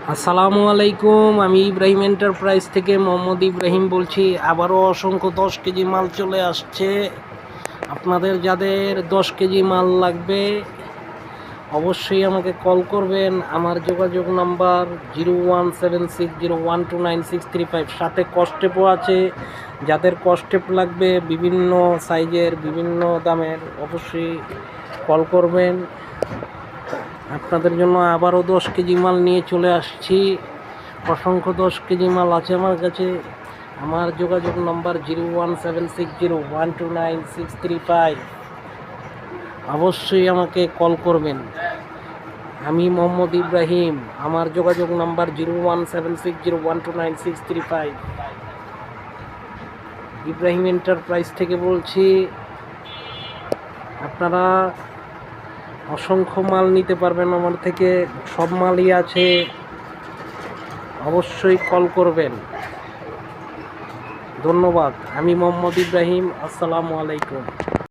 আসসালামু আলাইকুম। আমি ইব্রাহিম এন্টারপ্রাইজ থেকে মোহাম্মদ ইব্রাহিম বলছি। আবারও অসংখ্য 10 কেজি মাল চলে আসছে। আপনাদের যাদের 10 কেজি মাল লাগবে অবশ্যই আমাকে কল করবেন। আমার যোগাযোগ নাম্বার 0176012965। সাথে কস্টেপও আছে। যাদের কস্টেপ লাগবে বিভিন্ন সাইজের বিভিন্ন দামের অবশ্যই কল করবেন। আপনাদের জন্য আবারও 10 কেজি মাল নিয়ে চলে আসছি। অসংখ্য 10 কেজি মাল আছে আমার কাছে। আমার যোগাযোগ নম্বর 0176012965। অবশ্যই আমাকে কল করবেন। আমি মোহাম্মদ ইব্রাহিম। আমার যোগাযোগ নাম্বার 0176012965। ইব্রাহিম এন্টারপ্রাইজ থেকে বলছি। আপনারা অসংখ্য মাল নিতে পারবেন আমার থেকে, সব মালই আছে। অবশ্যই কল করবেন। ধন্যবাদ। আমি মোহাম্মদ ইব্রাহিম। আসসালামু আলাইকুম।